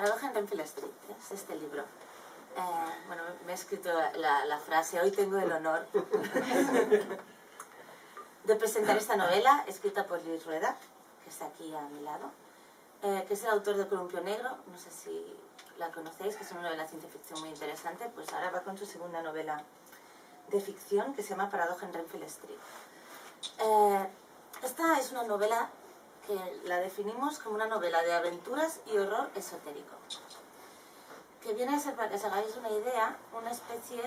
Paradoja en Renfield Street, es este libro. Bueno, me he escrito la frase, hoy tengo el honor de presentar esta novela, escrita por Luis Rueda, que está aquí a mi lado, que es el autor de Columpio Negro, no sé si la conocéis, que es una novela de ciencia ficción muy interesante, pues ahora va con su segunda novela de ficción, que se llama Paradoja en Renfield Street. Esta es una novela que la definimos como una novela de aventuras y horror esotérico, que viene a ser, para que os hagáis una idea, una especie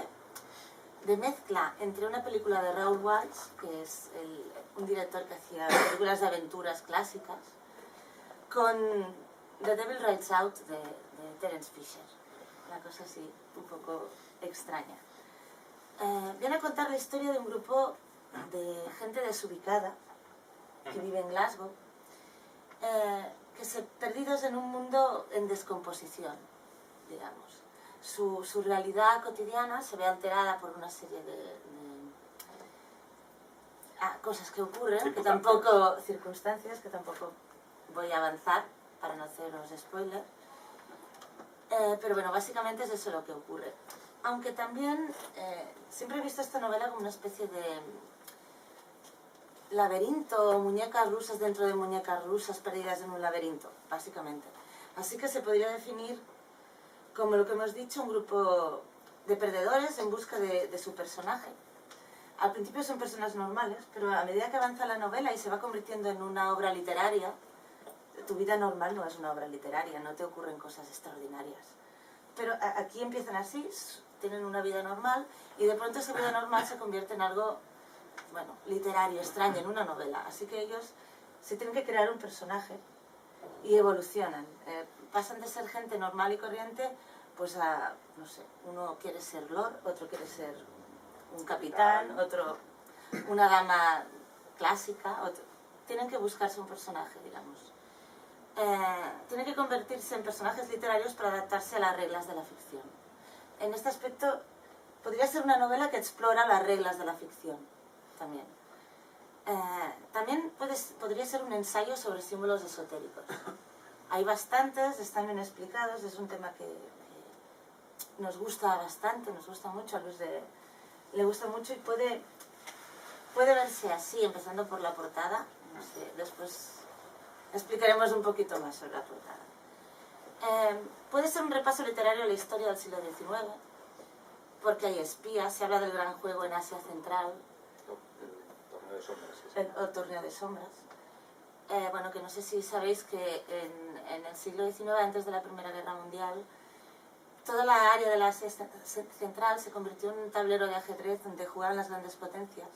de mezcla entre una película de Raoul Walsh, que es un director que hacía películas de aventuras clásicas, con The Devil Rides Out de Terence Fisher. Una cosa así, un poco extraña. Viene a contar la historia de un grupo de gente desubicada que vive en Glasgow, perdidos en un mundo en descomposición, digamos. Su realidad cotidiana se ve alterada por una serie de cosas que ocurren, circunstancias que tampoco voy a avanzar para no haceros spoilers. Pero bueno, básicamente es eso lo que ocurre. Aunque también siempre he visto esta novela como una especie de laberinto, muñecas rusas dentro de muñecas rusas perdidas en un laberinto, básicamente. Así que se podría definir como lo que hemos dicho, un grupo de perdedores en busca de su personaje. Al principio son personas normales, pero a medida que avanza la novela y se va convirtiendo en una obra literaria, tu vida normal no es una obra literaria, no te ocurren cosas extraordinarias. Pero aquí empiezan así, tienen una vida normal, y de pronto esa vida normal se convierte en algo, bueno, literario, extraño, en una novela. Así que ellos se tienen que crear un personaje y evolucionan. Pasan de ser gente normal y corriente, pues a, no sé, uno quiere ser lord, otro quiere ser un capitán, otro una dama clásica, tienen que buscarse un personaje, digamos. Tienen que convertirse en personajes literarios para adaptarse a las reglas de la ficción. En este aspecto, podría ser una novela que explora las reglas de la ficción, también. También podría ser un ensayo sobre símbolos esotéricos. Hay bastantes, están bien explicados, es un tema que nos gusta bastante, nos gusta mucho, a Luis le gusta mucho y puede verse así, empezando por la portada. No sé, después explicaremos un poquito más sobre la portada. Puede ser un repaso literario a la historia del siglo XIX, porque hay espías, se habla del gran juego en Asia Central, el Torneo de Sombras. Bueno, que no sé si sabéis que en el siglo XIX, antes de la Primera Guerra Mundial, toda la área de la Asia Central se convirtió en un tablero de ajedrez donde jugaban las grandes potencias.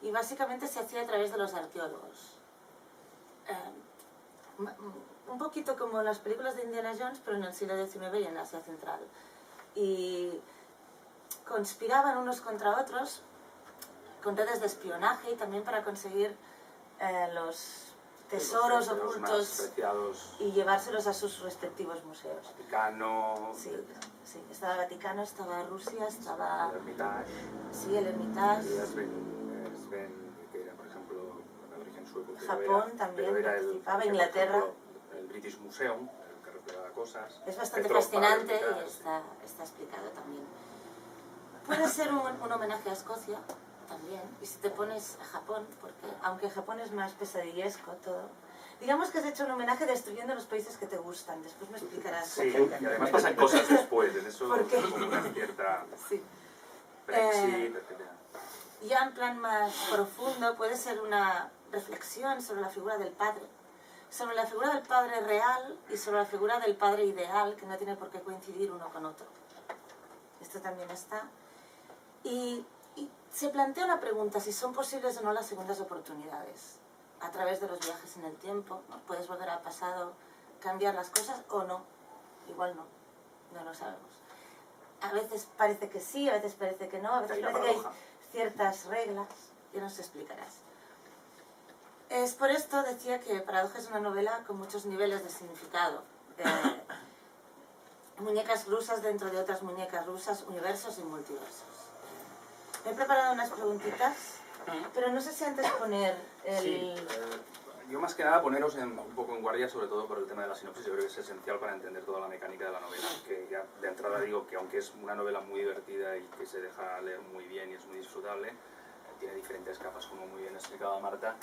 Y básicamente se hacía a través de los arqueólogos. Un poquito como las películas de Indiana Jones, pero en el siglo XIX y en Asia Central. Y conspiraban unos contra otros con redes de espionaje y también para conseguir los tesoros ocultos y llevárselos a sus respectivos museos. Vaticano... Sí, sí, estaba el Vaticano, estaba Rusia, estaba... El Hermitage. Sí, el Hermitage. Y Sven, que era, por ejemplo, de origen sueco. Japón también participaba, Inglaterra. El British Museum, que recreaba cosas. Es bastante fascinante y está explicado también. Puede ser un homenaje a Escocia también, y si te pones a Japón, porque aunque Japón es más pesadillesco todo, digamos que has hecho un homenaje destruyendo los países que te gustan, después me explicarás. Sí, y además pasan cosas después, en eso como una cierta sí. Brexit, etc. Ya en plan más profundo puede ser una reflexión sobre la figura del padre, sobre la figura del padre real y sobre la figura del padre ideal, que no tiene por qué coincidir uno con otro. Esto también está. Y se plantea una pregunta, si son posibles o no las segundas oportunidades a través de los viajes en el tiempo, ¿no? ¿Puedes volver al pasado, cambiar las cosas o no? Igual no lo sabemos. A veces parece que sí, a veces parece que no, a veces parece que hay ciertas reglas, ya nos explicarás. Es por esto, decía, que Paradoja es una novela con muchos niveles de significado. Muñecas rusas dentro de otras muñecas rusas, universos y multiversos. Me he preparado unas preguntitas, pero no sé si antes poner el... Sí, Yo más que nada poneros un poco en guardia, sobre todo por el tema de la sinopsis. Yo creo que es esencial para entender toda la mecánica de la novela, que ya de entrada digo que aunque es una novela muy divertida y que se deja leer muy bien y es muy disfrutable, tiene diferentes capas, como muy bien explicaba Marta,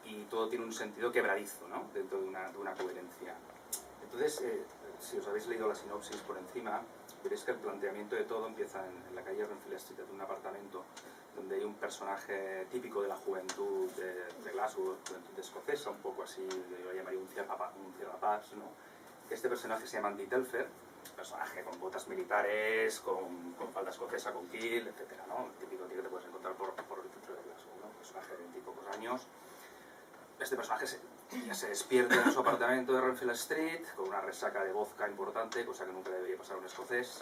y todo tiene un sentido quebradizo, ¿no? Dentro de una coherencia. Entonces, si os habéis leído la sinopsis por encima, veréis que el planteamiento de todo empieza en la calle Renfield Street, en un apartamento donde hay un personaje típico de la juventud de Glasgow, juventud escocesa, un poco así, yo lo llamaría un ciegapás, ¿no? Este personaje se llama Andy Telfer, personaje con botas militares, con falda escocesa, con kilt, etc., ¿no? El típico tío que te puedes encontrar por el centro de Glasgow, ¿no? Personaje de 20 y pocos años. Este personaje ya se despierta en su apartamento de Renfield Street con una resaca de vodka importante, cosa que nunca debería pasar a un escocés.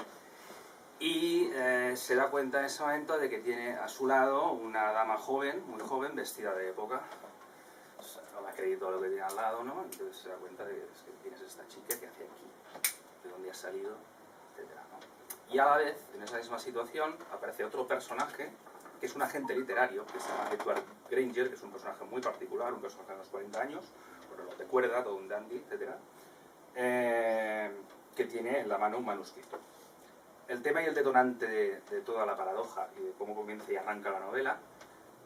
Y se da cuenta en ese momento de que tiene a su lado una dama joven, muy joven, vestida de época. O sea, no da crédito a lo que tiene al lado, ¿no? Entonces se da cuenta de que tienes esta chica que hace aquí, de dónde ha salido, etcétera, ¿no? Y a la vez, en esa misma situación, aparece otro personaje que es un agente literario, que se llama Edward Granger, que es un personaje muy particular, un personaje de unos 40 años, con reloj de cuerda, todo un dandy, etcétera, que tiene en la mano un manuscrito. El tema y el detonante de toda la paradoja y de cómo comienza y arranca la novela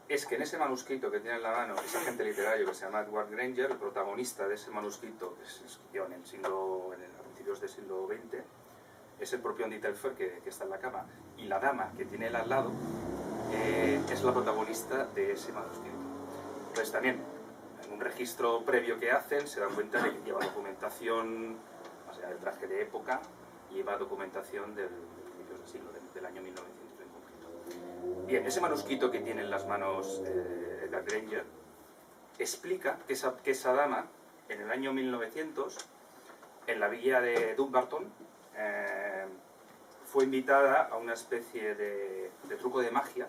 es que en ese manuscrito que tiene en la mano ese agente literario que se llama Edward Granger, el protagonista de ese manuscrito que se escribió a principios del siglo XX, es el propio Andy Telfer que está en la cama. Y la dama que tiene él al lado es la protagonista de ese manuscrito. Entonces también, en un registro previo que hacen, se dan cuenta de que lleva documentación, o sea, del traje de época, lleva documentación del principios del siglo, del año 1900 en concreto. Bien, ese manuscrito que tiene en las manos Edward Granger explica que esa dama, en el año 1900, en la villa de Dumbarton, fue invitada a una especie de truco de magia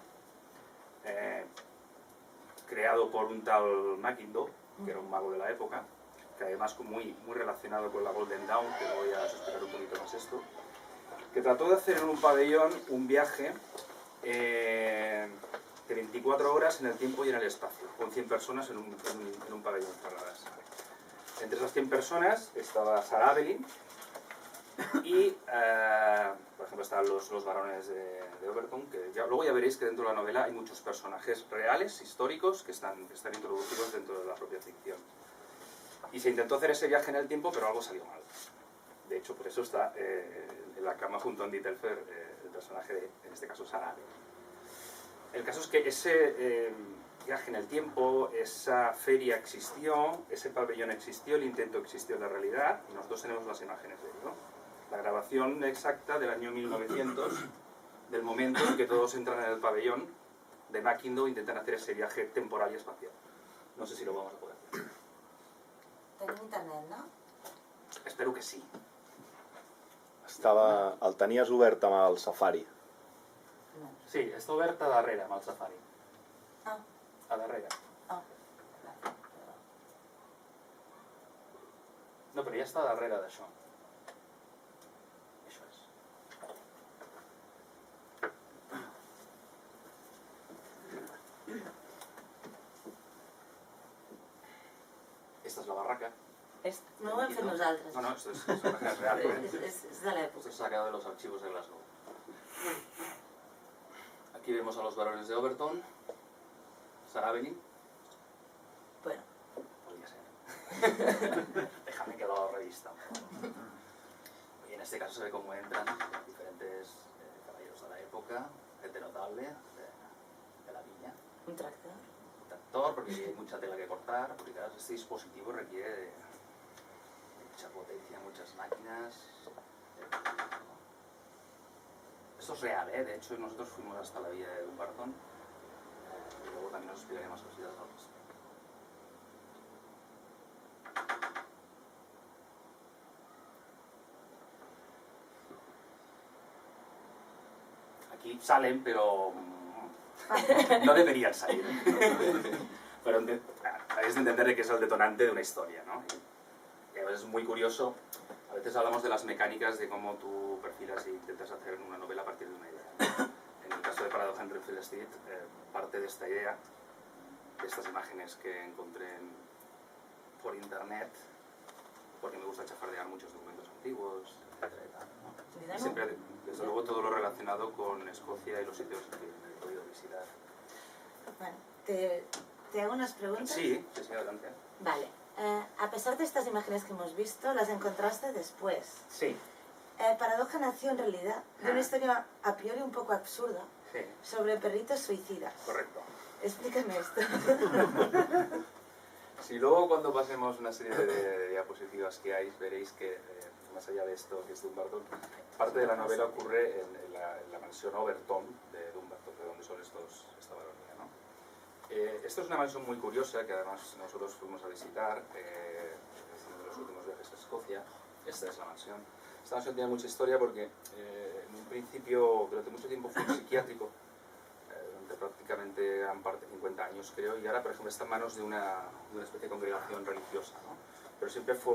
creado por un tal Mackindough, que era un mago de la época, que además muy relacionado con la Golden Dawn, que voy a explicar un poquito más esto, que trató de hacer en un pabellón un viaje de 24 horas en el tiempo y en el espacio, con 100 personas en un pabellón cerradas. Entre esas 100 personas estaba Sarah Evelyn y, por ejemplo, estaban los varones de Overton, que luego ya veréis que dentro de la novela hay muchos personajes reales, históricos, que están introducidos dentro de la propia ficción. Y se intentó hacer ese viaje en el tiempo, pero algo salió mal. De hecho, por eso está en la cama junto a Andy Telfer, el personaje de, en este caso, Sarah Evelyn. El caso es que ese viaje en el tiempo, esa feria existió, ese pabellón existió, el intento existió en la realidad, y nosotros tenemos las imágenes de ello. La grabación exacta del año 1900, del momento en que todos entran en el pabellón de Mackindough e intentan hacer ese viaje temporal y espacial. No sé si lo vamos a poder hacer. Tenim internet, no? Espero que sí. El tenies obert amb el Safari. Sí, està obert a darrere amb el Safari. Ah. A darrere. Ah. No, però ja està darrere d'això. Això és. Esta és la barraca. No ho hem fet nosaltres. No, esto es real. És de l'època. Esto es sacado de los archivos de Glasgow. Aquí vemos a los varones de Overton. Sarah Evelyn. Bueno. Podría ser. Déjame que lo revista. Y en este caso se ve cómo entran diferentes caballeros de la época, gente notable de la viña. Un tractor. Un tractor, porque hay mucha tela que cortar, porque claro, este dispositivo requiere de mucha potencia, muchas máquinas. Esto es real, ¿eh? De hecho, nosotros fuimos hasta la villa de Dumbarton y luego también os explicaré más cositas al respecto. Aquí salen, pero no deberían salir. Pero habéis de entender que es el detonante de una historia, ¿no? Y a veces es muy curioso. A veces hablamos de las mecánicas de cómo tú perfilas y intentas hacer una novela a partir de una idea. En el caso de Paradoja en Renfield Street, parte de esta idea, de estas imágenes que encontré por internet, porque me gusta chafardear muchos documentos antiguos, etcétera y tal, ¿no? Y siempre, desde luego, todo lo relacionado con Escocia y los sitios que he podido visitar. Bueno, ¿te hago unas preguntas? Sí, adelante. Vale. A pesar de estas imágenes que hemos visto, las encontraste después. Sí. Paradoja nació en realidad de una historia a priori un poco absurda sobre perritos suicidas. Correcto. Explícame esto. Si luego cuando pasemos una serie de diapositivas que hay, veréis que más allá de esto que es Dumbarton, parte de la novela ocurre en la mansión Overton de Dumbarton, de donde son esta baronía, ¿no? Esto es una mansión muy curiosa que además nosotros fuimos a visitar en uno de los últimos viajes a Escocia. Esta es la mansión. Esta mansión tiene mucha historia porque en un principio, durante mucho tiempo fue un psiquiátrico, durante prácticamente gran parte, 50 años creo, y ahora por ejemplo está en manos de una especie de congregación religiosa, ¿no? Pero siempre fue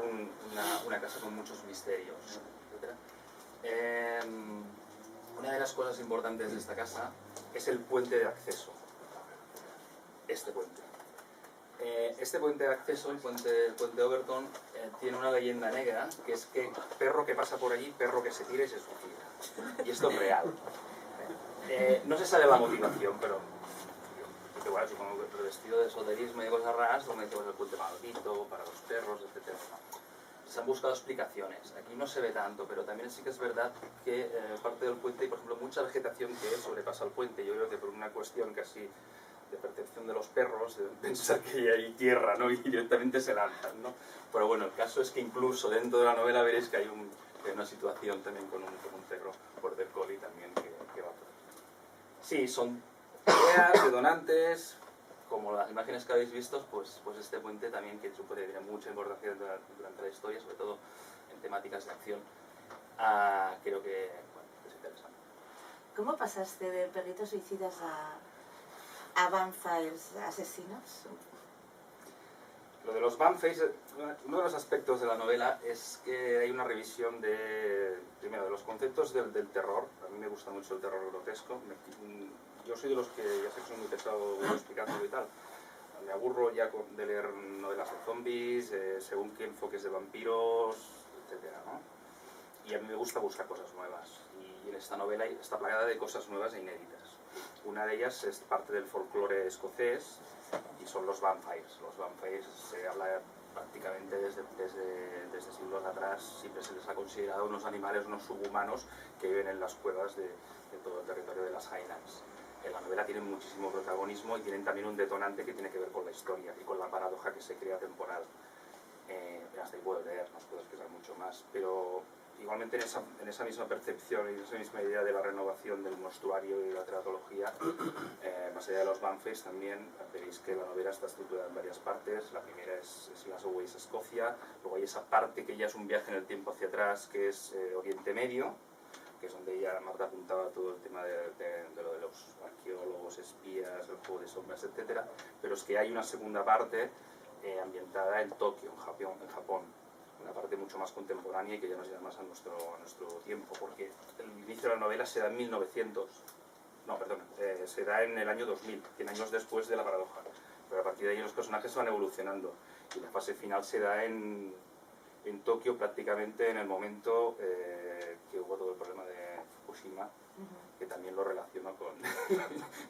una casa con muchos misterios, etc. Una de las cosas importantes de esta casa es el puente de acceso. Este puente. Este puente de acceso, el puente Overton, tiene una leyenda negra, que es que perro que pasa por allí, perro que se tira y se suicida. Y esto es real. No se sabe la motivación, pero igual supongo que revestido de esoterismo y de cosas raras, como decimos el puente maldito, para los perros, etc. Se han buscado explicaciones. Aquí no se ve tanto, pero también sí que es verdad que parte del puente hay, por ejemplo, mucha vegetación que sobrepasa el puente. Yo creo que por una cuestión casi de percepción de los perros, de pensar que hay tierra, ¿no? Y directamente se lanzan, ¿no? Pero bueno, el caso es que incluso dentro de la novela veréis que hay una situación también con un perro border collie también que va por ahí. Sí, son ideas, detonantes, como las imágenes que habéis visto, pues este puente también que supone que tiene mucha importancia durante la historia, sobre todo en temáticas de acción, creo que es interesante. ¿Cómo pasaste de perritos suicidas a vampires asesinos? Lo de los vampires, uno de los aspectos de la novela es que hay una revisión primero, de los conceptos del terror. A mí me gusta mucho el terror grotesco. Yo soy de los que, ya sé que soy muy pesado explicándolo y tal, me aburro ya de leer novelas de zombies, según qué enfoques de vampiros, etc., ¿no? Y a mí me gusta buscar cosas nuevas. Y en esta novela está plagada de cosas nuevas e inéditas. Una de ellas es parte del folclore escocés y son los vampires. Los vampires se habla prácticamente desde siglos atrás, siempre se les ha considerado unos animales, unos subhumanos que viven en las cuevas de todo el territorio de las Highlands. En la novela tienen muchísimo protagonismo y tienen también un detonante que tiene que ver con la historia y con la paradoja que se crea temporal. Hasta ahí puedo leer, no os puedo expresar mucho más, pero igualmente en esa misma percepción y en esa misma idea de la renovación del monstruario y la teratología, más allá de los vampires también veréis que la novela está estructurada en varias partes. La primera es Glasgow Ways, Escocia, luego hay esa parte que ya es un viaje en el tiempo hacia atrás, que es Oriente Medio, que es donde ya Marta apuntaba todo el tema de lo de los arqueólogos, espías, el juego de sombras, etc. Pero es que hay una segunda parte ambientada en Tokio, en Japón, una parte mucho más contemporánea y que ya nos lleva más a nuestro tiempo, porque el inicio de la novela se da en 1900, se da en el año 2000, 100 años después de la paradoja, pero a partir de ahí los personajes van evolucionando y la fase final se da en Tokio prácticamente en el momento que hubo todo el problema de Fukushima, que también lo relaciono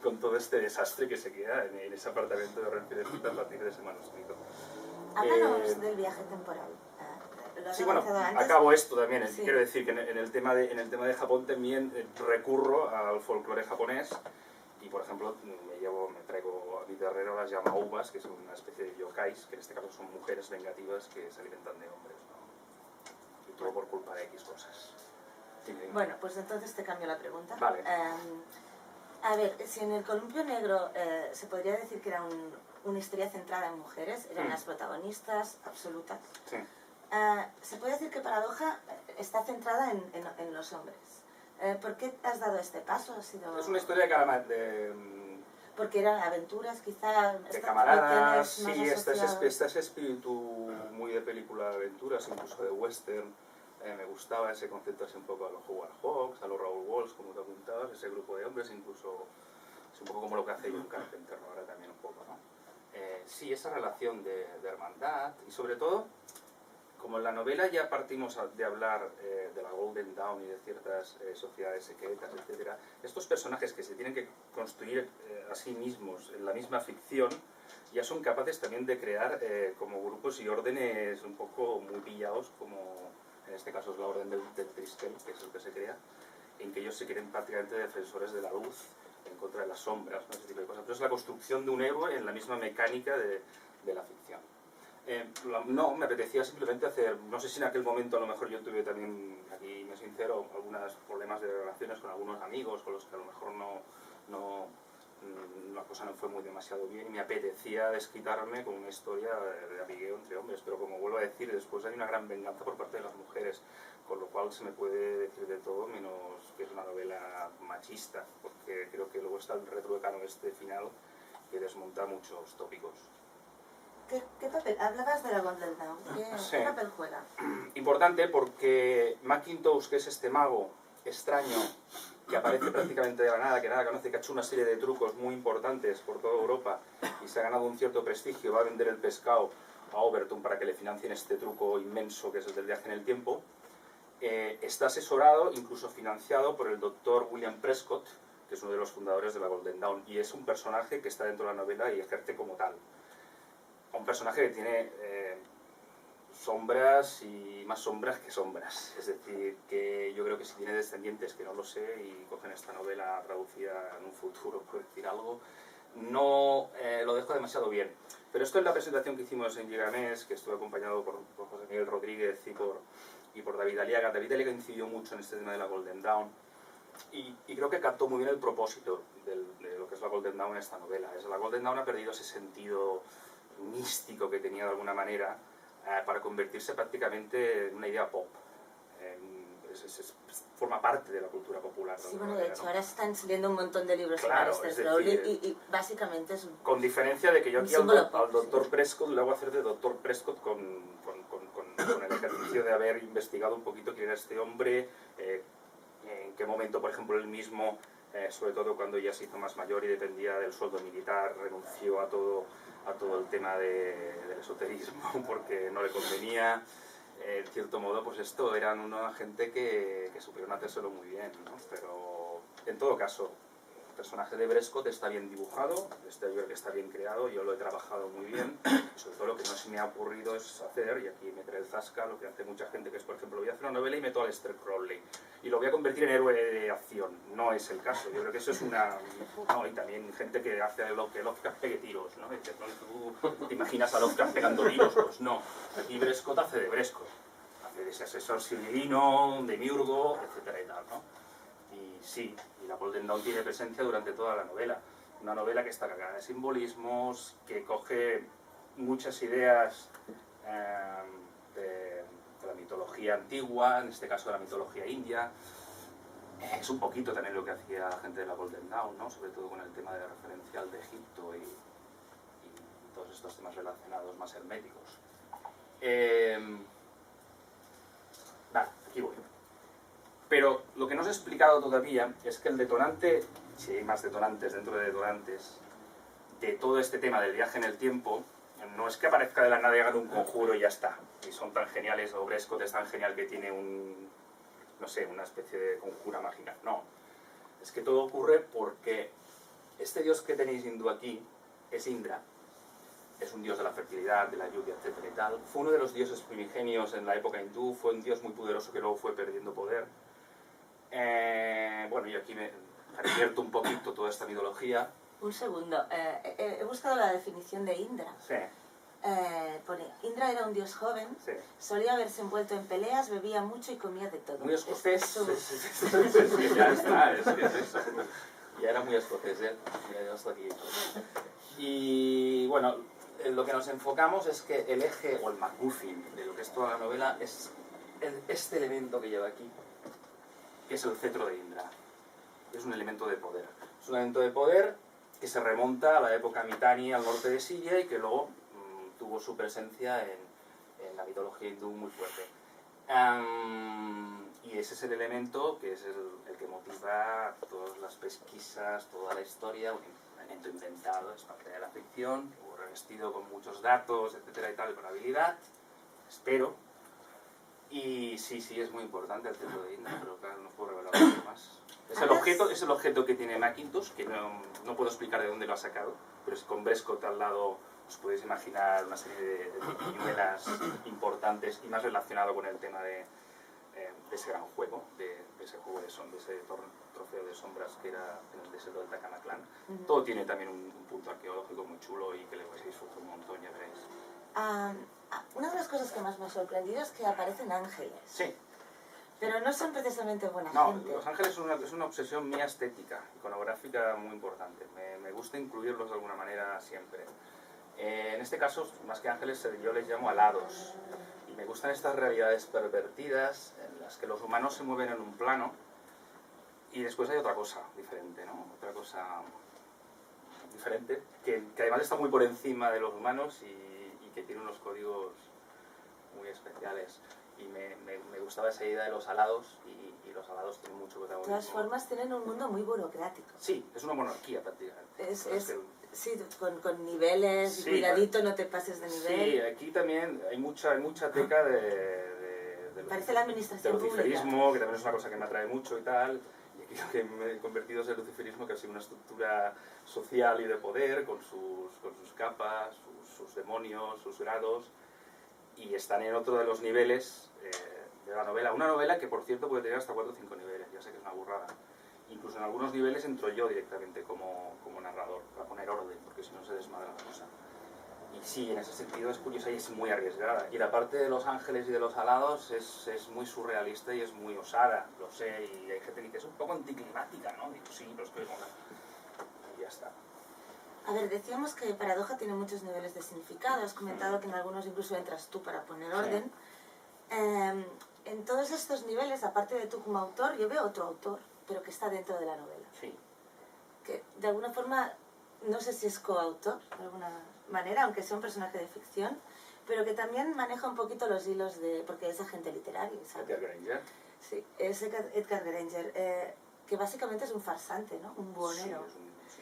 con todo este desastre que se queda en ese apartamento de Renfield Street a partir de ese manuscrito. Háblanos del viaje temporal. Sí, bueno, acabo esto también. Sí. Quiero decir que en el tema de Japón también recurro al folclore japonés y, por ejemplo, me traigo a mi terreno las Yamaubas, que son una especie de yokais, que en este caso son mujeres vengativas que se alimentan de hombres, ¿no? Y todo por culpa de X cosas. Bueno, pues entonces te cambio la pregunta. Vale. A ver, si en el Columpio Negro se podría decir que era una historia centrada en mujeres, eran las protagonistas absolutas. Sí. Se puede decir que Paradoja está centrada en los hombres. ¿Por qué has dado este paso? Es una historia de porque eran aventuras, quizá... De camaradas, sí, está ese espíritu muy de película de aventuras, incluso de western. Me gustaba ese concepto así un poco a los Howard Hawks, a los Raoul Walsh, como te apuntabas, ese grupo de hombres, incluso es un poco como lo que hace John Carpenter ahora también un poco, ¿no? sí, esa relación de hermandad y sobre todo, como en la novela ya partimos de hablar de la Golden Dawn y de ciertas sociedades secretas, etc., estos personajes que se tienen que construir a sí mismos en la misma ficción ya son capaces también de crear como grupos y órdenes un poco muy pillados, como en este caso es la Orden del Triskel, que es el que se crea, en que ellos se quieren prácticamente defensores de la luz en contra de las sombras, ¿no? Ese tipo de cosas. Pero es la construcción de un héroe en la misma mecánica de la ficción. No, me apetecía simplemente hacer, no sé si en aquel momento a lo mejor yo tuve también, aquí me sincero, algunos problemas de relaciones con algunos amigos con los que a lo mejor la cosa no fue muy demasiado bien y me apetecía desquitarme con una historia de amigueo entre hombres, pero como vuelvo a decir, después hay una gran venganza por parte de las mujeres, con lo cual se me puede decir de todo menos que es una novela machista, porque creo que luego está el retruécano este final que desmonta muchos tópicos. ¿Qué papel? Hablabas de la Golden Dawn. ¿Qué papel juega? Importante porque Mackintosh, que es este mago extraño que aparece prácticamente de la nada, que nada conoce, que ha hecho una serie de trucos muy importantes por toda Europa y se ha ganado un cierto prestigio, va a vender el pescado a Overton para que le financien este truco inmenso que es el del viaje en el tiempo, está asesorado, incluso financiado por el doctor William Prescott, que es uno de los fundadores de la Golden Dawn, y es un personaje que está dentro de la novela y ejerce como tal. Un personaje que tiene sombras y más sombras que sombras, es decir, que yo creo que si tiene descendientes, que no lo sé, y cogen esta novela traducida en un futuro, por decir algo, no lo dejo demasiado bien. Pero esto es la presentación que hicimos en Gigamés, que estuve acompañado por José Miguel Rodríguez y por David Aliaga. David Aliaga incidió mucho en este tema de la Golden Dawn y creo que captó muy bien el propósito de lo que es la Golden Dawn en esta novela. La Golden Dawn ha perdido ese sentido místico que tenía de alguna manera para convertirse prácticamente en una idea pop. Forma parte de la cultura popular. Sí, bueno, de hecho, ahora están saliendo un montón de libros claro, sobre Aleister Crowley y básicamente es un... Con diferencia de que yo aquí al Dr. Prescott le hago hacer de Dr. Prescott con el ejercicio de haber investigado un poquito quién era este hombre, en qué momento, por ejemplo, él mismo, sobre todo cuando ya se hizo más mayor y dependía del sueldo militar, renunció a todo el tema del esoterismo porque no le convenía. En cierto modo, pues esto eran una gente que supieron hacérselo muy bien, ¿no? Pero en todo caso, el personaje de Prescott está bien dibujado, está bien creado, yo lo he trabajado muy bien. Sobre todo lo que no se me ha ocurrido es hacer, y aquí meter el zasca, lo que hace mucha gente, que es, por ejemplo, voy a hacer una novela y meto a Aleister Crowley y lo voy a convertir en héroe de acción. No es el caso, yo creo que eso es una... No, y también gente que hace lo que Lovecraft pegue tiros, ¿no? ¿Tú te imaginas a Lovecraft pegando tiros? Pues no. Aquí Prescott hace de Prescott, hace de ese asesor civilino, de miurgo, etcétera y tal, ¿no? Y sí, y la Golden Dawn tiene presencia durante toda la novela. Una novela que está cargada de simbolismos, que coge muchas ideas de la mitología antigua, en este caso de la mitología india. Es un poquito también lo que hacía la gente de la Golden Dawn, ¿no? Sobre todo con el tema de referencial de Egipto y todos estos temas relacionados más herméticos. Vale, aquí voy. Pero lo que no os he explicado todavía es que el detonante, si hay más detonantes dentro de detonantes, de todo este tema del viaje en el tiempo, no es que aparezca de la nada y hagan un conjuro y ya está. Y son tan geniales, o Prescott es tan genial que tiene no sé, una especie de conjura mágica. No. Es que todo ocurre porque este dios que tenéis hindú aquí es Indra. Es un dios de la fertilidad, de la lluvia, etcétera y tal. Fue uno de los dioses primigenios en la época hindú, fue un dios muy poderoso que luego fue perdiendo poder. Bueno, y aquí me advierto un poquito toda esta mitología. Un segundo, he buscado la definición de Indra. Sí. Pone, Indra era un dios joven, Sí. solía haberse envuelto en peleas, bebía mucho y comía de todo. Muy escocés. Sí. Ya está, es eso. Ya era muy escocés, ¿eh? Ya está aquí. Y bueno, lo que nos enfocamos es que el eje, o el MacGuffin de lo que es toda la novela, es este elemento que lleva aquí, que es el cetro de Indra. Es un elemento de poder. Es un elemento de poder que se remonta a la época Mitanni al norte de Siria y que luego tuvo su presencia en la mitología hindú muy fuerte. Y ese es el elemento que es el que motiva todas las pesquisas, toda la historia, un elemento inventado, es parte de la ficción, ocurre revestido con muchos datos, etcétera y tal, con habilidad, espero. Y sí, es muy importante el centro de Indra, pero claro, no puedo revelar mucho más. Es el objeto que tiene Macintosh, que no puedo explicar de dónde lo ha sacado, pero si con Prescott al lado os podéis imaginar una serie de triquiñuelas importantes y más relacionado con el tema de ese gran juego, de ese juego de ese trofeo de sombras que era en el desierto del Takanaklan. Todo tiene también un punto arqueológico muy chulo y que le vais a disfrutar un montón, ya veréis. Una de las cosas que más me ha sorprendido es que aparecen ángeles. Sí. Pero no son precisamente buena gente. Los ángeles es una obsesión mía estética, iconográfica muy importante. Me gusta incluirlos de alguna manera siempre. En este caso, más que ángeles, yo les llamo alados. Y me gustan estas realidades pervertidas en las que los humanos se mueven en un plano y después hay otra cosa diferente, ¿no? Otra cosa diferente, que además está muy por encima de los humanos y que tiene unos códigos muy especiales. Y me gustaba esa idea de los alados y los alados tienen mucho protagonismo. De todas formas, tienen un mundo muy burocrático. Sí, es una monarquía prácticamente. Sí, con niveles, sí, cuidadito, no te pases de nivel. Sí, aquí también hay mucha teca Parece la administración del luciferismo, pública. que también es una cosa que me atrae mucho y tal. Y aquí lo que me he convertido es el luciferismo, que ha sido una estructura social y de poder, con sus capas, sus demonios, sus grados, y están en otro de los niveles de la novela. Una novela que, por cierto, puede tener hasta 4 o 5 niveles, ya sé que es una burrada. Incluso en algunos niveles entro yo directamente como narrador, para poner orden, porque si no se desmadra la cosa. Y sí, en ese sentido es curiosa y es muy arriesgada. Y la parte de los ángeles y de los alados es muy surrealista y es muy osada, lo sé, y hay gente que dice, es un poco anticlimática, ¿no? Digo, sí, pero es que mola. Y ya está. A ver, decíamos que Paradoja tiene muchos niveles de significado, has comentado que en algunos incluso entras tú para poner orden. En todos estos niveles, aparte de tú como autor, yo veo otro autor, pero que está dentro de la novela. Sí. Que de alguna forma, no sé si es coautor, de alguna manera, aunque sea un personaje de ficción, pero que también maneja un poquito los hilos de... porque es agente literario, ¿sabes? Edgar Granger. Sí, es Edgar Granger, que básicamente es un farsante, ¿no? Un buhonero. Sí,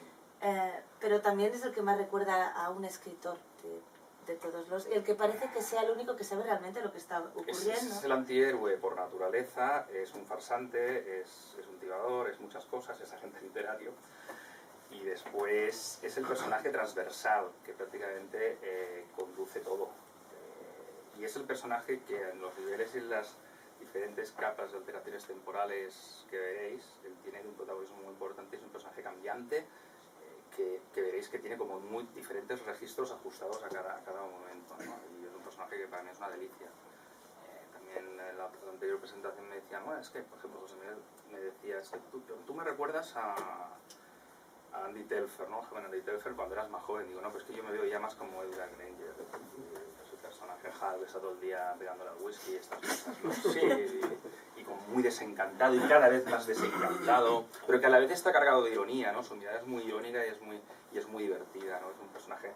pero también es el que más recuerda a un escritor de todos los... el que parece que sea el único que sabe realmente lo que está ocurriendo. Es el antihéroe por naturaleza, es un farsante, es un tirador, es muchas cosas, es agente literario. Y después es el personaje transversal que prácticamente conduce todo. Y es el personaje que en los niveles y en las diferentes capas de alteraciones temporales que veréis, él tiene un protagonismo muy importante, es un personaje cambiante, que veréis que tiene como muy diferentes registros ajustados a cada momento, ¿no? Y es un personaje que para mí es una delicia. También en la anterior presentación me decían, bueno, es que, por ejemplo, José Miguel me decía, es que tú me recuerdas a Andy Telfer, ¿no? Joven Andy Telfer cuando eras más joven. Digo, no, pues que yo me veo ya más como Edgar Granger, ese personaje hard que está todo el día pegándole al whisky y estas cosas, ¿no? Sí, y como muy desencantado y cada vez más desencantado, pero que a la vez está cargado de ironía, ¿no? Su mirada es muy irónica y es muy divertida, ¿no? Es un personaje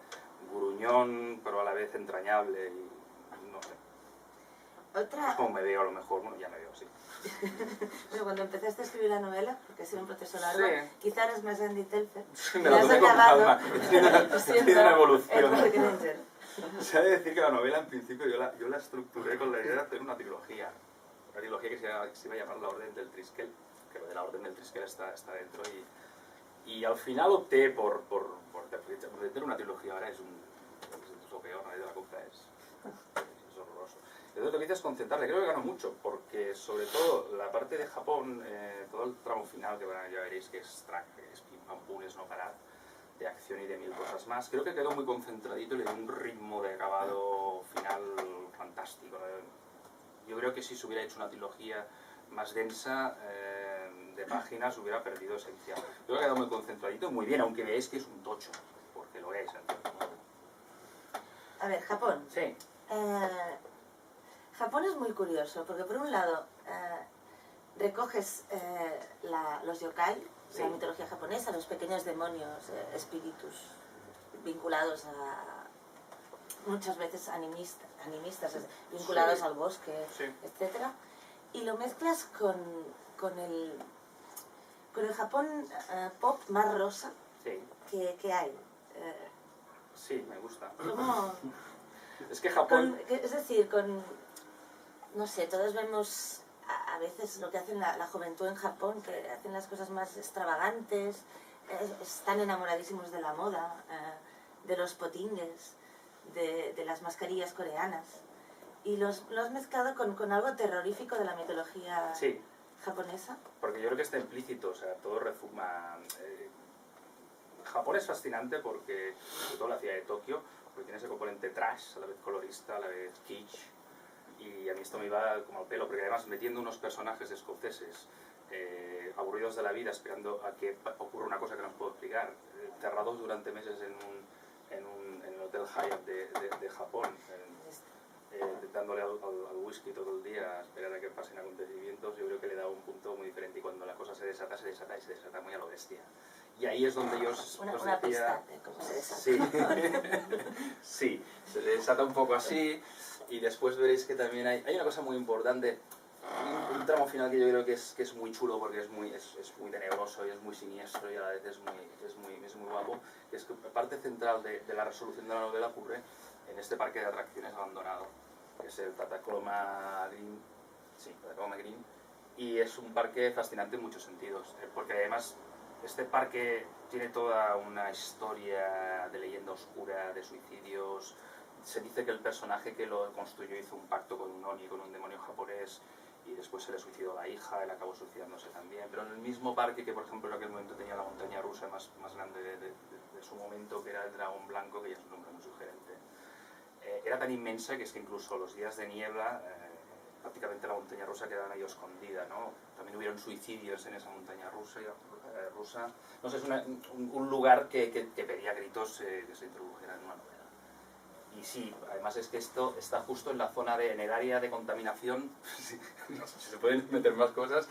gruñón, pero a la vez entrañable y no sé. Otra... Como me veo a lo mejor, bueno, ya me veo así. Pero cuando empezaste a esescribir la novela, porque ha sido un proceso largo, sí. Quizá eres más Andy Telfer. Sí, me lo tomé con calma. Tiene una evolución. Se ha de decir que la novela, en principio, yo la estructuré con la idea de hacer una trilogía. Una trilogía que se iba a llamar La Orden del Triskel, que lo de La Orden del Triskel está dentro. Y al final opté por hacer una trilogía. Ahora es lo peor, nadie de la copa es horroroso. Entonces lo que hice es concentrarle, creo que ganó mucho, porque sobre todo la parte de Japón, todo el tramo final, que ya veréis que es track, es pim pam pum, es no parar, de acción y de mil cosas más, creo que quedó muy concentradito y le dio un ritmo de acabado final fantástico. Yo creo que si se hubiera hecho una trilogía más densa de páginas hubiera perdido esencia. Creo que ha quedado muy concentradito y muy bien, aunque veáis que es un tocho, porque lo es. A ver, Japón. Sí. Japón es muy curioso, porque por un lado recoges los yokai, sí, la mitología japonesa, los pequeños demonios, espíritus vinculados a, muchas veces animistas vinculados sí, al bosque, sí, etc. Y lo mezclas con el Japón pop más rosa, sí, que hay. Sí, me gusta. ¿Cómo? Es que Japón... Es decir, no sé, todos vemos a veces lo que hacen la juventud en Japón, que hacen las cosas más extravagantes, están enamoradísimos de la moda, de los potingues, de las mascarillas coreanas. Y lo has mezclado con algo terrorífico de la mitología Sí, japonesa. porque yo creo que está implícito, o sea, todo refuma... Japón es fascinante porque, sobre todo la ciudad de Tokio, porque tiene ese componente trash, a la vez colorista, a la vez kitsch, y a mí esto me iba como al pelo, porque además metiendo unos personajes escoceses aburridos de la vida, esperando a que ocurra una cosa que no os puedo explicar, encerrados durante meses en el Hotel Hyatt de Japón, dándole al whisky todo el día, a esperar a que pasen acontecimientos, yo creo que le da un punto muy diferente, y cuando la cosa se desata muy a lo bestia. Y ahí es donde yo os Una decía... pista de cómo se desata. Sí. Sí, se desata un poco así, y después veréis que también hay una cosa muy importante, un tramo final que yo creo que es muy chulo porque es muy tenebroso y es muy siniestro y a la vez es muy guapo, que es que parte central de la resolución de la novela ocurre en este parque de atracciones abandonado, que es el Tacoma Green, sí, Tacoma Green, y es un parque fascinante en muchos sentidos, porque además este parque tiene toda una historia de leyenda oscura, de suicidios. Se dice que el personaje que lo construyó hizo un pacto con un Oni, con un demonio japonés, y después se le suicidó la hija, él acabó suicidándose también. Pero en el mismo parque que, por ejemplo, en aquel momento tenía la montaña rusa más grande de su momento, que era el Dragón Blanco, que ya es un nombre muy sugerente, era tan inmensa que es que incluso los días de niebla, prácticamente la montaña rusa quedaba medio escondida, ¿no? También hubieron suicidios en esa montaña rusa. No sé, es un lugar que pedía gritos que se introdujera en una novela. Y sí, además es que esto está justo en la zona en el área de contaminación, si se pueden meter más cosas,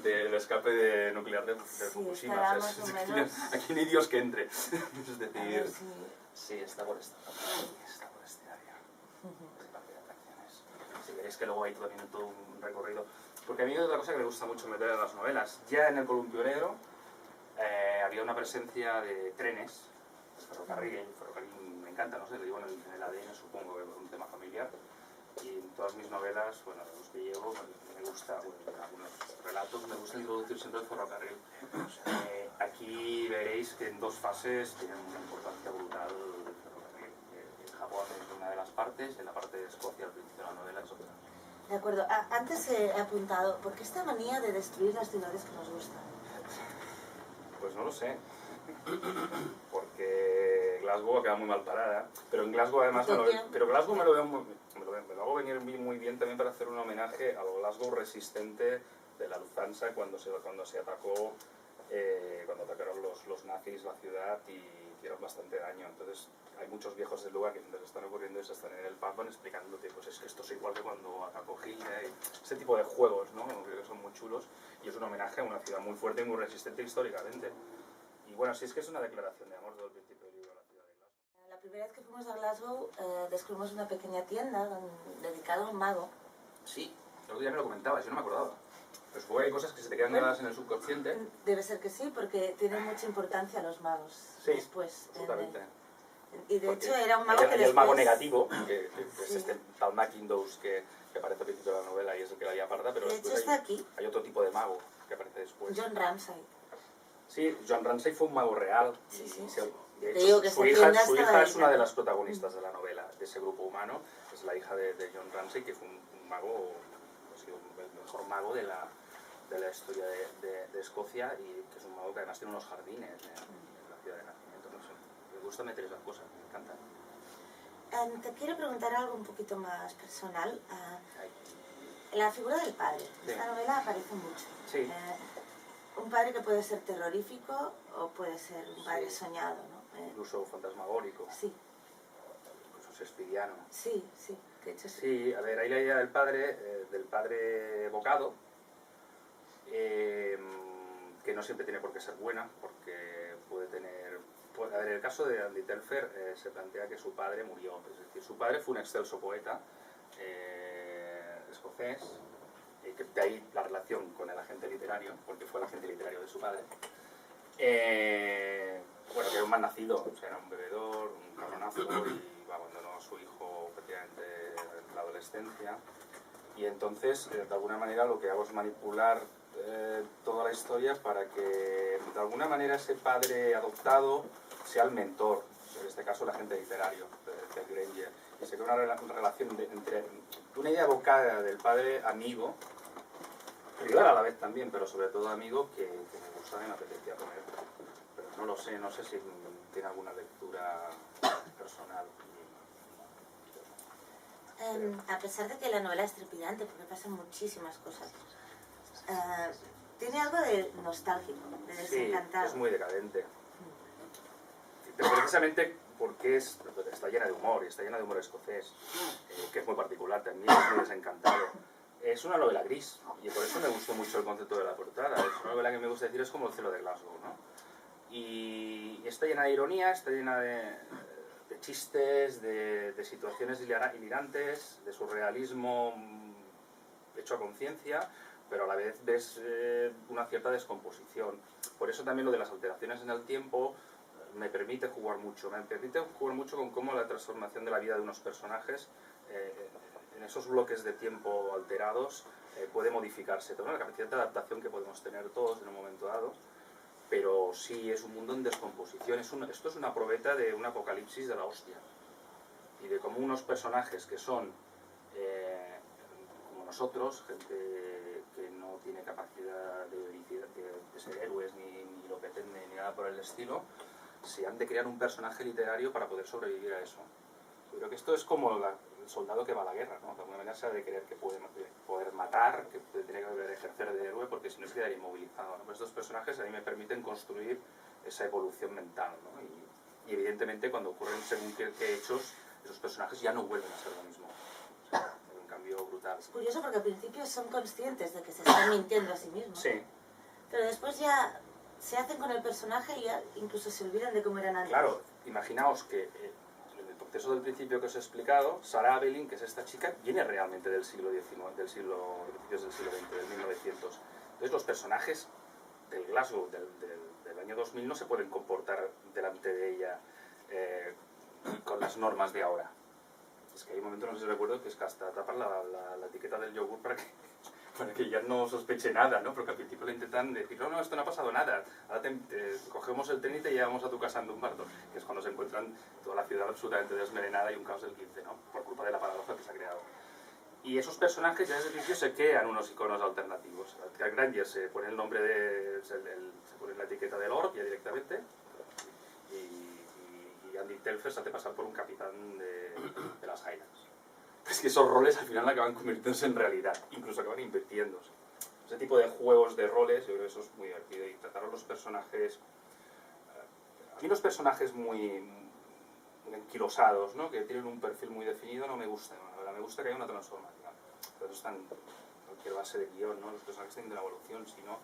del escape nuclear de Fukushima. Estará más o menos... Aquí no hay Dios que entre. Es decir, sí. Sí, está por este área. Este parque de atracciones. Si queréis que luego hay también todo un recorrido. Porque a mí hay otra cosa que me gusta mucho meter en las novelas. Ya en el Columpio Negro había una presencia de trenes, ferrocarril me encanta, no sé, lo digo en el ADN, supongo que por un tema familiar. Y en todas mis novelas, bueno, los que llevo, me gusta, en algunos relatos me gusta introducir siempre el ferrocarril. Aquí veréis que en dos fases tienen una importancia brutal el ferrocarril. En Japón es una de las partes, en la parte de Escocia al principio de la novela es otra. De acuerdo. Antes he apuntado, ¿por qué esta manía de destruir las ciudades que nos gustan? Pues no lo sé. Porque Glasgow ha quedado muy mal parada, pero en Glasgow además pero Glasgow me lo hago venir muy bien también para hacer un homenaje al Glasgow resistente de la Lufthansa cuando se atacó, cuando atacaron los nazis la ciudad y hicieron bastante daño. Entonces hay muchos viejos del lugar que mientras están ocurriendo eso están en el pub explicándote, pues es que esto es igual que cuando atacó Hitler, ese tipo de juegos, ¿no? Creo que son muy chulos y es un homenaje a una ciudad muy fuerte y muy resistente históricamente. Y bueno, sí, es que es una declaración de amor desde el principio del libro a la ciudad de Glasgow. La primera vez que fuimos a Glasgow descubrimos una pequeña tienda dedicada a un mago. Sí, el otro día me lo comentabas, yo no me acordaba. Pues luego hay cosas que se te quedan grabadas en el subconsciente. Debe ser que sí, porque tienen mucha importancia los magos. Sí, después. absolutamente. Y de Porque hecho era un mago hay que después... el mago negativo, que Sí. es este tal Mackintosh que aparece al principio de la novela y es el que la lía parda, pero De hecho después está aquí, hay otro tipo de mago que aparece después. John Ramsay. Sí, John Ramsay fue un mago real. Sí, Y sí. de Te hecho, digo que su esta tienda hija estaba es una dedicada. de las protagonistas de la novela, de ese grupo humano. Es la hija de John Ramsay, que fue un mago, pues, el mejor mago de la historia de Escocia, y que es un mago que además tiene unos jardines en la ciudad de nacimiento. No sé, me gusta meter esas cosas, me encanta. Te quiero preguntar algo un poquito más personal. La figura del padre. En esta novela aparece mucho. Sí. Un padre que puede ser terrorífico o puede ser un padre soñado, ¿no? Incluso fantasmagórico. Sí. Incluso shakespeariano. Sí, sí. De hecho sí. Sí, a ver, hay la idea del padre evocado, que no siempre tiene por qué ser buena, porque puede tener... A ver, en el caso de Andy Telfer se plantea que su padre murió, es decir, su padre fue un excelso poeta escocés, que de ahí la relación con el agente literario, porque fue el agente literario de su padre. bueno, que era un mal nacido, o sea, era un bebedor, un cabronazo, y abandonó a su hijo prácticamente en la adolescencia. Y entonces, de alguna manera, lo que hago es manipular toda la historia para que, de alguna manera, ese padre adoptado sea el mentor, en este caso el agente literario de Granger. Y se crea una relación entre una idea evocada del padre amigo, rival a la vez también, pero sobre todo amigo, que me gusta y me apetecía poner. Pero no lo sé, no sé si tiene alguna lectura personal. A pesar de que la novela es trepidante, porque pasan muchísimas cosas, tiene algo de nostálgico, de desencantado. Sí, es muy decadente. Pero precisamente porque está llena de humor, y está llena de humor escocés, que es muy particular también, es muy desencantado. Es una novela gris, y por eso me gustó mucho el concepto de la portada. Es una novela que me gusta decir es como el cielo de Glasgow, ¿no? Y está llena de ironía, está llena de chistes, de situaciones hilarantes, de surrealismo hecho a conciencia, pero a la vez ves una cierta descomposición. Por eso también lo de las alteraciones en el tiempo me permite jugar mucho con cómo la transformación de la vida de unos personajes en esos bloques de tiempo alterados puede modificarse. Toda la capacidad de adaptación que podemos tener todos en un momento dado, pero sí es un mundo en descomposición. Esto es una probeta de un apocalipsis de la hostia, y de cómo unos personajes que son como nosotros, gente que no tiene capacidad de ser héroes ni lo pretende ni nada por el estilo, se han de crear un personaje literario para poder sobrevivir a eso. Yo creo que esto es como el soldado que va a la guerra, ¿no? De alguna manera se ha de creer que puede poder matar, que tiene que poder ejercer de héroe, porque si no se quedaría inmovilizado, ¿no? Pues estos personajes a mí me permiten construir esa evolución mental, ¿no? Y evidentemente cuando ocurren según qué hechos, esos personajes ya no vuelven a ser lo mismo. O sea, hay un cambio brutal. Es curioso porque al principio son conscientes de que se están mintiendo a sí mismos. Sí. Pero después ya se hacen con el personaje y ya incluso se olvidan de cómo eran antes. Claro, imaginaos que en el proceso del principio que os he explicado, Sarah Abelin, que es esta chica, viene realmente del siglo XIX, del siglo XX, del 1900. Entonces los personajes del Glasgow del año 2000 no se pueden comportar delante de ella con las normas de ahora. Es que hay un momento, no sé si recuerdo, que es que hasta tapan la etiqueta del yogur para que ya no sospeche nada, ¿no? Porque al principio le intentan decir, no, esto no ha pasado nada, ahora cogemos el tren y te llevamos a tu casa en Dumbarton, que es cuando se encuentran toda la ciudad absolutamente desmelenada y un caos del 15, ¿no? Por culpa de la paradoja que se ha creado. Y esos personajes ya desde el principio se crean unos iconos alternativos. Al Granger se pone el nombre se pone la etiqueta del Lord ya directamente, y Andy Telfer se hace pasar por un capitán de las Highlands. Es que esos roles al final acaban convirtiéndose en realidad, incluso acaban invirtiéndose. Ese tipo de juegos de roles, yo creo que eso es muy divertido, y tratar a los personajes... A mí los personajes muy enquilosados, ¿no? Que tienen un perfil muy definido, no me gustan. Me gusta que haya una transformación. Pero eso está en cualquier base de guión, ¿no? Los personajes tienen una evolución, si no,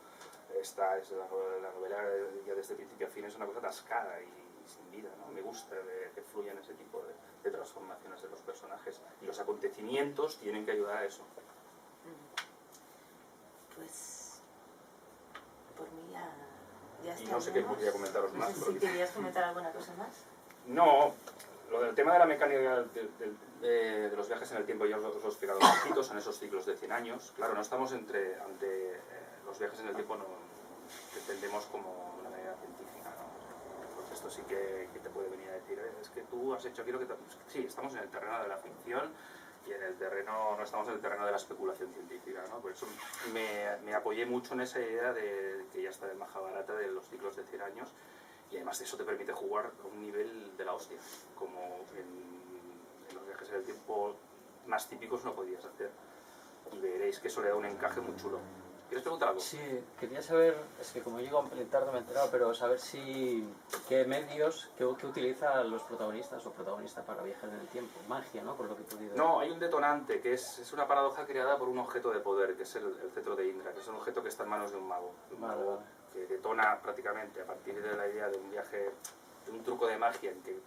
la novela ya desde principio a fin es una cosa atascada y sin vida, ¿no? Me gusta que fluyan ese tipo de transformaciones de los personajes, y los acontecimientos tienen que ayudar a eso. Pues por mí ya está. Y no sé qué podría comentaros más. No sé si querías comentar alguna cosa más. No, lo del tema de la mecánica de los viajes en el tiempo ya os lo he explicado un poquito, son esos ciclos de 100 años. Claro, no estamos ante los viajes en el tiempo que entendemos como una manera científica, ¿no? Porque esto sí que te puede venir a decir, es que tú has hecho aquí lo que... Sí, estamos en el terreno de la ficción, y no estamos en el terreno de la especulación científica, ¿no? Por eso me apoyé mucho en esa idea de que ya está el Mahabharata de los ciclos de 100 años, y además de eso te permite jugar a un nivel de la hostia, como en los viajes en el tiempo más típicos no podías hacer, y veréis que eso le da un encaje muy chulo. ¿Quieres preguntar algo? Sí, quería saber, es que como llego un pelín tarde me he enterado, pero saber qué medios, qué utilizan los protagonistas o protagonistas para viajar en el tiempo. Magia, ¿no? Por lo que he podido... No, hay un detonante, que es una paradoja creada por un objeto de poder, que es el cetro de Indra, que es un objeto que está en manos de un mago. Vale. Que detona prácticamente a partir de la idea de un viaje, de un truco de magia en que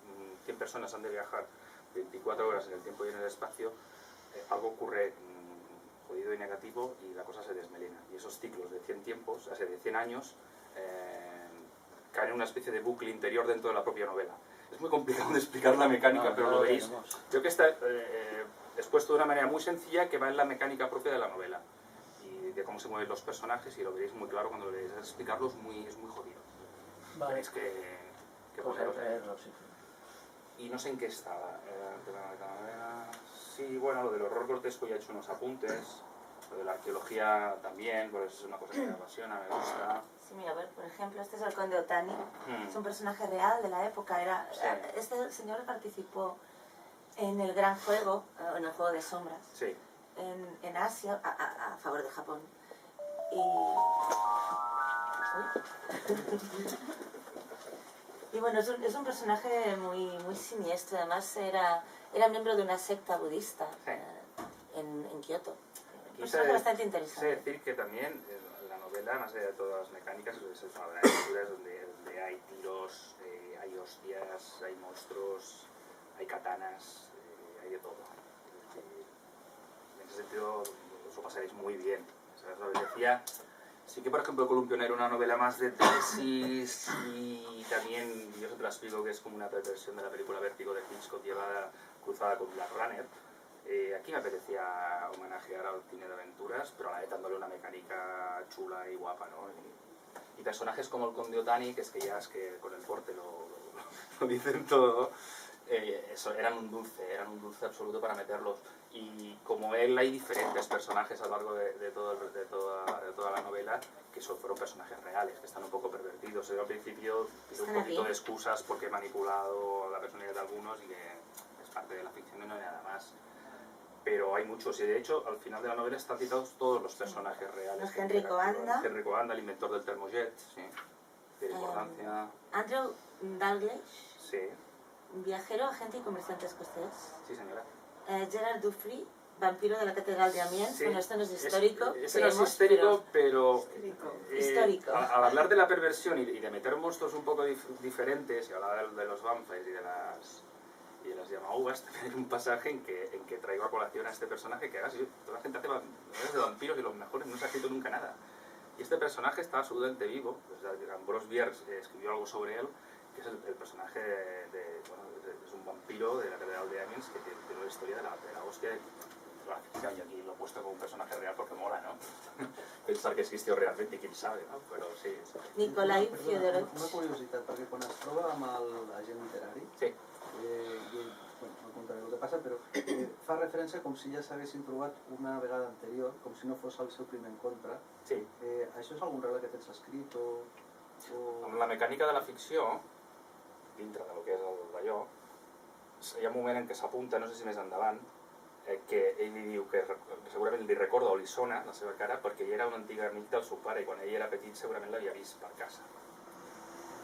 100 personas han de viajar 24 horas en el tiempo y en el espacio. Algo ocurre jodido y negativo y la cosa se desmelena. Y esos ciclos de 100 tiempos, o sea, de 100 años, caen en una especie de bucle interior dentro de la propia novela. Es muy complicado de explicar la mecánica, pero lo veréis. Creo que está expuesto de una manera muy sencilla que va en la mecánica propia de la novela y de cómo se mueven los personajes, y lo veréis muy claro cuando lo veréis. Explicarlo es muy jodido. Vale. Tenéis que Pues poneros. leerlo, sí. Y no sé en qué estaba. Sí, bueno, lo del horror grotesco ya he hecho unos apuntes. Lo de la arqueología también, pues es una cosa que me apasiona, me gusta. Sí, mira, a ver, por ejemplo, este es el conde Otani. Mm. Es un personaje real de la época. Sí. Este señor participó en el Gran Juego, en el Juego de Sombras, Sí. en Asia, a favor de Japón. Y bueno, es un personaje muy siniestro. Además era miembro de una secta budista Sí. en Kioto. Un Aquí personaje bastante sé interesante. decir que también la novela, más allá de todas las mecánicas, es una novela de aventuras donde hay tiros, hay hostias, hay monstruos, hay katanas, hay de todo. En ese sentido os lo pasaréis muy bien. ¿Sabes lo que decía? Sí que, por ejemplo, Columpio era una novela más de tesis, y también, yo siempre la explico que es como una perversión de la película Vértigo de Hitchcock cruzada con Blade Runner. Aquí me apetecía homenajear al cine de aventuras, pero a la vez dándole una mecánica chula y guapa, ¿no? Y personajes como el Conde Otani, que es que con el porte lo dicen todo, eso, eran un dulce absoluto para meterlos. Y como él, hay diferentes personajes a lo largo de toda la novela que fueron personajes reales, que están un poco pervertidos. Yo al principio hice un poquito de excusas porque he manipulado la personalidad de algunos y que es parte de la ficción y no hay nada más. Pero hay muchos, y de hecho al final de la novela están citados todos los personajes reales. Henry Coanda. Henry Coanda, el inventor del termojet, sí, de importancia. Andrew Dalglish, Sí, viajero, agente y comerciante escocés. sí señora. Gerard Dufry, vampiro de la Catedral de Amiens. Sí. Bueno, esto no es histórico. Ese no es histórico, pero Histórico. Al hablar de la perversión y de meter monstruos un poco diferentes, y hablar de los vampires y de las Yamaugas, también hay un pasaje en que traigo a colación a este personaje que toda la gente hace novelas de vampiros y los mejores no se ha escrito nunca nada. Y este personaje está absolutamente vivo. Pues, Ambrose Bierce escribió algo sobre él, que es el personaje es un vampiro de la Catedral de Amiens que tiene una historia de la hostia. Y aquí lo he puesto como un personaje real porque mola, ¿no? Pensar que existió realmente, quién sabe, ¿no? Però sí. Nikolai Perdona, Fyodorovich. una curiositat, perquè quan es troba amb l'agent literari, Sí. bueno, no contaré el que passa, però fa referència com si ja s'haguessin trobat una vegada anterior, com si no fos el seu primer encontre. Sí. Això és algun regla que tens escrit o... Amb la mecànica de la ficció, dintre del que és d'allò, hi ha un moment en què s'apunta, no sé si més endavant, que ell li diu que segurament li recorda o li sona la seva cara perquè ell era un antic amic del seu pare i quan ell era petit segurament l'havia vist per casa.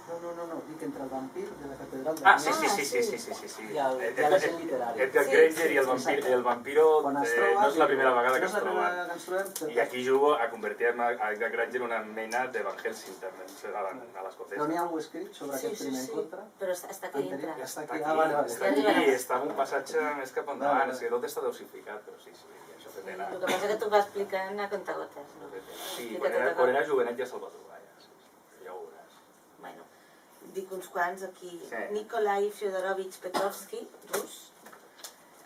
No, dic entre el vampir de la catedral de Ah, sí. I el gent literari. Edgar Granger i el vampiro no és la primera vegada que es troben. I aquí jugo a convertir a Edgar Granger en una mena de Van Helsing també, a l'escocès. Però n'hi ha algú escrit sobre aquest primer encontre? Però està aquí dintre. Està Està aquí, aquí, està aquí, vale. està en un passatge més cap endavant, és que tot està dosificat, però sí, això té tela. El que passa que tu vas explicant a contagotes, no? Sí, quan era jovenet ja se'l va trobar, ja ho veuràs. Bueno, dic uns quants aquí. Sí. Nikolai Fyodorovich Petrovsky, rus,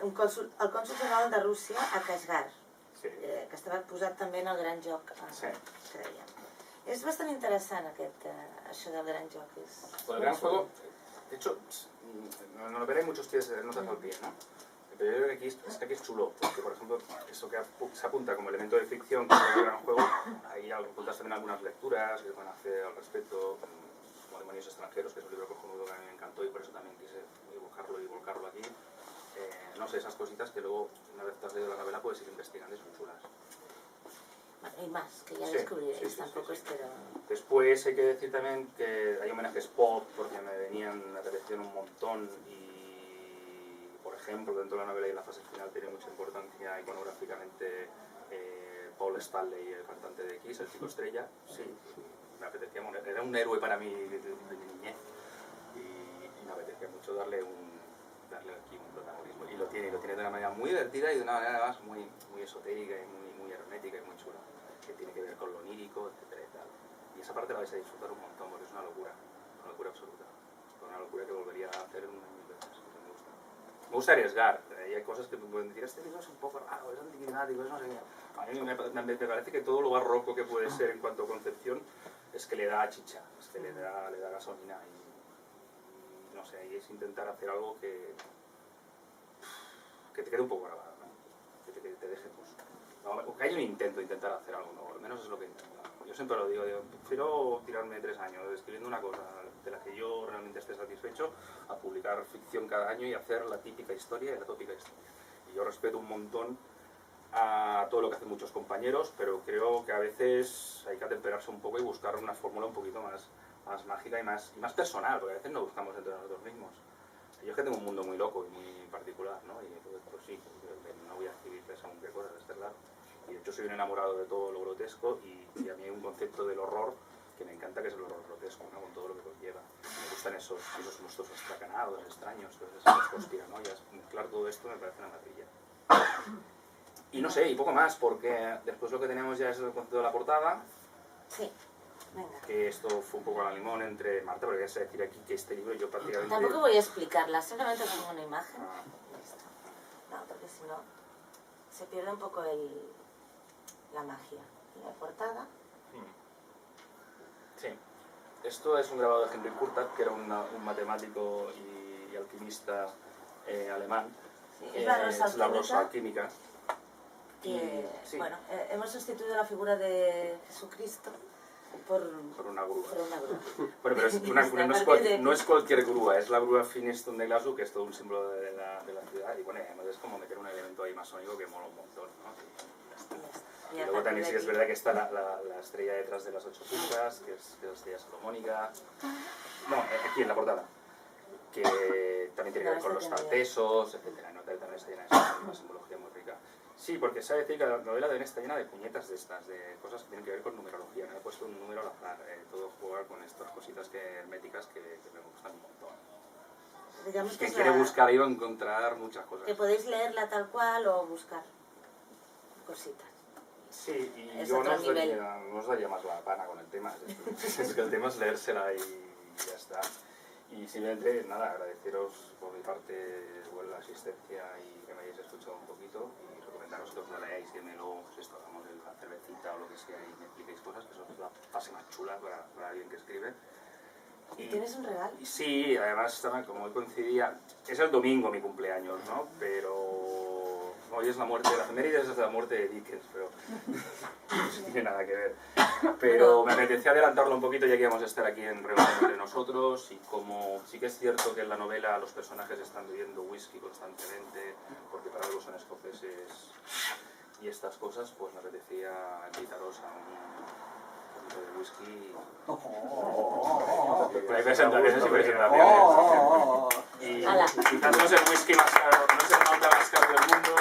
el cònsol general de Rússia a Kashgar, Sí. que estava posat també en el Gran Joc, Sí. que deia. És bastant interessant això del Gran Joc. Con el Gran Juego, de hecho, en la novela hay muchos pies de notas al pie, ¿no? Pero yo creo que aquí es chulo, porque por ejemplo, eso que se apunta como elemento de ficción, como el Gran Juego, ahí apuntas también algunas lecturas que se pueden hacer al respecto, como Demonios extranjeros, que es un libro cojonudo que a mí me encantó y por eso también quise dibujarlo y volcarlo aquí. No sé, esas cositas que luego, una vez te has leído la novela, puedes ir investigando y son chulas. Hay más, que ya Sí, descubriréis, sí, tampoco sí. espero... Después hay que decir también que hay homenajes pop, porque me apetecieron un montón y, por ejemplo, dentro de la novela y en la fase final tiene mucha importancia iconográficamente Paul Stanley, el cantante de Kiss, el chico estrella. Sí, me apetecía, era un héroe para mí de mi niñez y me apetecía mucho darle aquí un protagonismo. Y lo tiene de una manera muy divertida y de una manera además muy esotérica y muy hermética y muy chula, que tiene que ver con lo onírico, etcétera y tal. Y esa parte la vais a disfrutar un montón porque es una locura. una locura absoluta. Una locura que volvería a hacer una mil veces. Me gusta. Me gusta arriesgar. Y hay cosas que me pueden decir, este libro es un poco raro, es anticlimático, es no sé qué. A mí me parece que todo lo barroco que puede ser en cuanto a concepción es que le da chicha, es que le da gasolina y no sé, y es intentar hacer algo que te quede un poco grabado, ¿no? Que te deje pues, no, que haya un intento de intentar hacer algo nuevo, al menos es lo que intento. Yo siempre lo digo, prefiero tirarme 3 años escribiendo una cosa de la que yo realmente esté satisfecho a publicar ficción cada año y hacer la típica historia y la tópica historia. Y yo respeto un montón a todo lo que hacen muchos compañeros, pero creo que a veces hay que atemperarse un poco y buscar una fórmula un poquito más mágica y más personal, porque a veces no buscamos entre nosotros mismos. Yo es que tengo un mundo muy loco y muy particular, ¿no? Y entonces, pues sí, no voy a escribirles aún qué cosas, está claro. Y de hecho soy un enamorado de todo lo grotesco y a mí hay un concepto del horror que me encanta, que es el horror grotesco, ¿no? Con todo lo que conlleva. Me gustan esos monstruos astracanados, extraños, esas conspiranoias. Mezclar todo esto me parece una maravilla. Y no sé, y poco más, porque después lo que tenemos ya es el concepto de la portada. Sí, venga. Que esto fue un poco a la limón entre Marta, porque ya sé decir aquí que este libro yo prácticamente... Tampoco voy a explicarla, simplemente pongo una imagen. Ah, No, porque si no se pierde un poco la magia. La portada. sí. Esto es un grabado de Henry Kurtak, que era un matemático y alquimista alemán. Sí, es la rosa rosa alquímica. Que, sí. bueno, hemos sustituido la figura de Jesucristo por una grúa. Por una grúa. Bueno, pero no es cualquier grúa, es la grúa Finestone de Glasgow, que es todo un símbolo de la ciudad. Y bueno, además es como meter un elemento ahí masónico que mola un montón, ¿no? Y luego también sí que es verdad que está la estrella detrás de las 8 puntas, que es la estrella salomónica. No, aquí en la portada. Que también tiene que ver con los tartesos, etc. ¿no? También está llena de una simbología muy rica. Sí, porque sabe decir que la novela también está llena de puñetas de estas, de cosas que tienen que ver con numerología. Me he puesto un número al azar, todo jugar con estas cositas herméticas que me gustan un montón. Digamos Quien quiere buscar ahí va a encontrar muchas cosas. Que podéis leerla tal cual o buscar cositas. Sí, y Es yo no otro os daría más la pana con el tema. Es que el tema es leérsela y ya está. Y simplemente, nada, agradeceros por mi parte la asistencia y que me hayáis escuchado un poquito y recomendaros que os lo leáis, que me lo, pues esto, hagamos la cervecita o lo que sea y me expliquéis cosas, que eso es la fase más chula para alguien que escribe. ¿Y tienes un regalo? Sí, además, como hoy coincidía, es el domingo mi cumpleaños, ¿no? Pero hoy es la muerte, la efeméride es la muerte de Dickens, pero no tiene nada que ver. Pero me apetecía adelantarlo un poquito ya que íbamos a estar aquí en reunión entre nosotros y como sí que es cierto que en la novela los personajes están bebiendo whisky constantemente, porque para algo son escoceses y estas cosas, pues me apetecía invitaros a un poquito de whisky. Hay presentaciones y presentaciones. Y quizás no es el whisky más caro, no es el malta más caro del mundo.